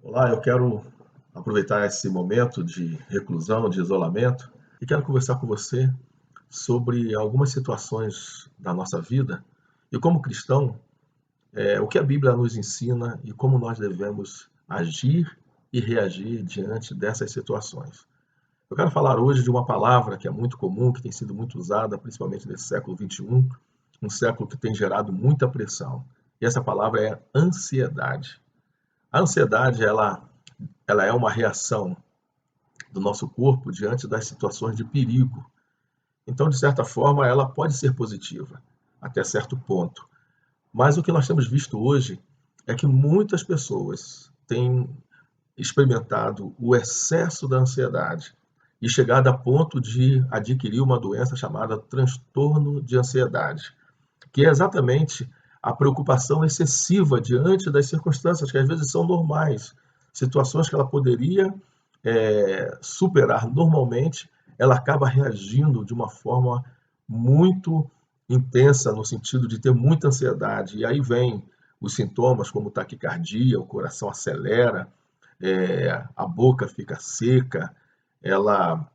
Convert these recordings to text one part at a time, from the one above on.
Olá, eu quero aproveitar esse momento de reclusão, de isolamento, e quero conversar com você sobre algumas situações da nossa vida e, como cristão, o que a Bíblia nos ensina e como nós devemos agir e reagir diante dessas situações. Eu quero falar hoje de uma palavra que é muito comum, que tem sido muito usada, principalmente nesse século XXI, um século que tem gerado muita pressão. E essa palavra é ansiedade. A ansiedade, ela é uma reação do nosso corpo diante das situações de perigo. Então, de certa forma, ela pode ser positiva, até certo ponto. Mas o que nós temos visto hoje é que muitas pessoas têm experimentado o excesso da ansiedade e chegado a ponto de adquirir uma doença chamada transtorno de ansiedade, que é exatamente a preocupação excessiva diante das circunstâncias que às vezes são normais, situações que ela poderia superar normalmente, ela acaba reagindo de uma forma muito intensa, no sentido de ter muita ansiedade. E aí vem os sintomas como taquicardia, o coração acelera, a boca fica seca, ela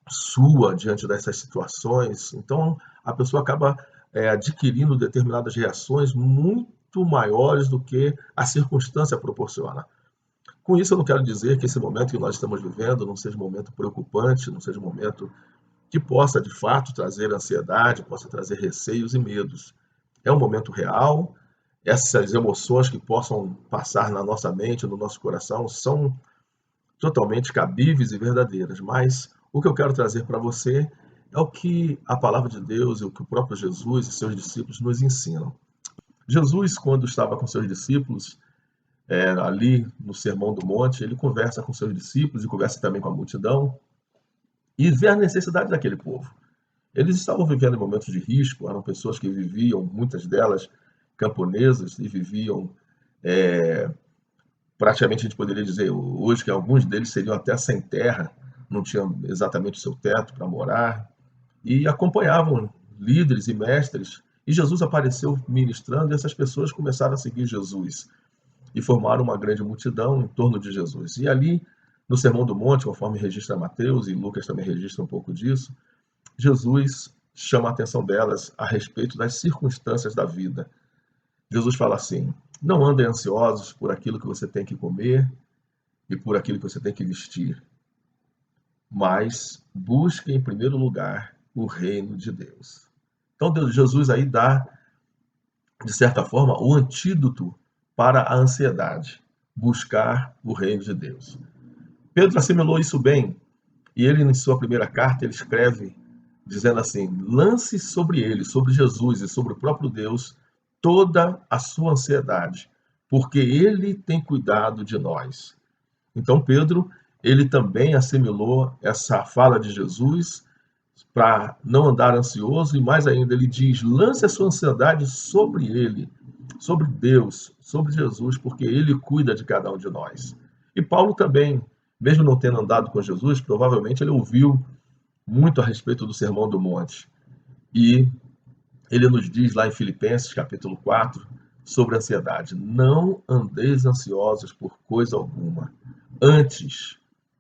sua diante dessas situações. Então, a pessoa acaba adquirindo determinadas reações muito maiores do que a circunstância proporciona. Com isso, eu não quero dizer que esse momento que nós estamos vivendo não seja um momento preocupante, não seja um momento que possa, de fato, trazer ansiedade, possa trazer receios e medos. É um momento real, essas emoções que possam passar na nossa mente, no nosso coração, são totalmente cabíveis e verdadeiras, mas o que eu quero trazer para você é o que a palavra de Deus e o que o próprio Jesus e seus discípulos nos ensinam. Jesus, quando estava com seus discípulos, ali no Sermão do Monte, ele conversa com seus discípulos e conversa também com a multidão e vê a necessidade daquele povo. Eles estavam vivendo em momentos de risco, eram pessoas que viviam, muitas delas camponesas, e viviam praticamente, a gente poderia dizer hoje que alguns deles seriam até sem terra, não tinham exatamente o seu teto para morar, e acompanhavam líderes e mestres. E Jesus apareceu ministrando, e essas pessoas começaram a seguir Jesus e formaram uma grande multidão em torno de Jesus. E ali, no Sermão do Monte, conforme registra Mateus e Lucas também registra um pouco disso, Jesus chama a atenção delas a respeito das circunstâncias da vida. Jesus fala assim: não andem ansiosos por aquilo que você tem que comer e por aquilo que você tem que vestir, mas busque em primeiro lugar o reino de Deus. Então, Jesus aí dá, de certa forma, o antídoto para a ansiedade: buscar o reino de Deus. Pedro assimilou isso bem, e ele, em sua primeira carta, ele escreve dizendo assim: lance sobre ele, sobre Jesus e sobre o próprio Deus, toda a sua ansiedade, porque ele tem cuidado de nós. Então, Pedro, ele também assimilou essa fala de Jesus para não andar ansioso, e mais ainda, ele diz: lance a sua ansiedade sobre ele, sobre Deus, sobre Jesus, porque ele cuida de cada um de nós. E Paulo também, mesmo não tendo andado com Jesus, provavelmente ele ouviu muito a respeito do Sermão do Monte. E ele nos diz lá em Filipenses, capítulo 4, sobre a ansiedade: não andeis ansiosos por coisa alguma. Antes,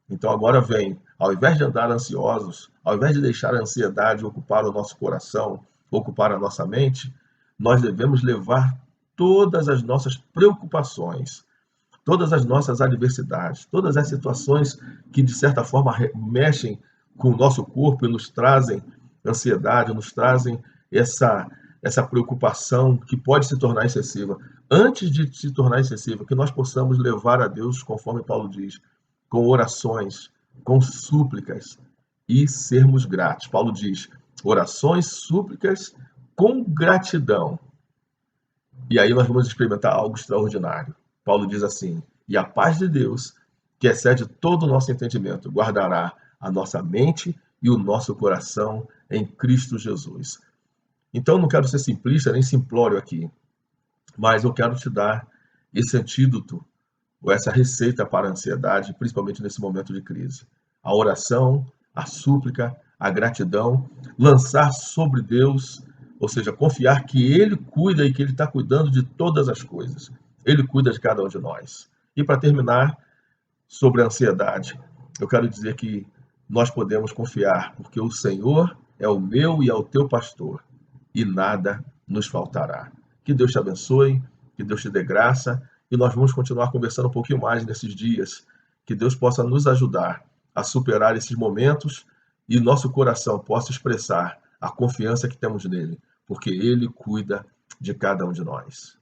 então agora vem, ao invés de andar ansiosos, ao invés de deixar a ansiedade ocupar o nosso coração, ocupar a nossa mente, nós devemos levar todas as nossas preocupações, todas as nossas adversidades, todas as situações que de certa forma mexem com o nosso corpo e nos trazem ansiedade, nos trazem essa preocupação que pode se tornar excessiva. Antes de se tornar excessiva, que nós possamos levar a Deus, conforme Paulo diz, com orações, com súplicas e sermos gratos. Paulo diz: orações, súplicas com gratidão. E aí nós vamos experimentar algo extraordinário. Paulo diz assim: e a paz de Deus, que excede todo o nosso entendimento, guardará a nossa mente e o nosso coração em Cristo Jesus. Então, não quero ser simplista nem simplório aqui, mas eu quero te dar esse antídoto, ou essa receita para a ansiedade, principalmente nesse momento de crise. A oração, a súplica, a gratidão, lançar sobre Deus, ou seja, confiar que Ele cuida e que Ele está cuidando de todas as coisas. Ele cuida de cada um de nós. E para terminar, sobre a ansiedade, eu quero dizer que nós podemos confiar, porque o Senhor é o meu e é o teu pastor, e nada nos faltará. Que Deus te abençoe, que Deus te dê graça, e nós vamos continuar conversando um pouquinho mais nesses dias. Que Deus possa nos ajudar a superar esses momentos e nosso coração possa expressar a confiança que temos nele, porque ele cuida de cada um de nós.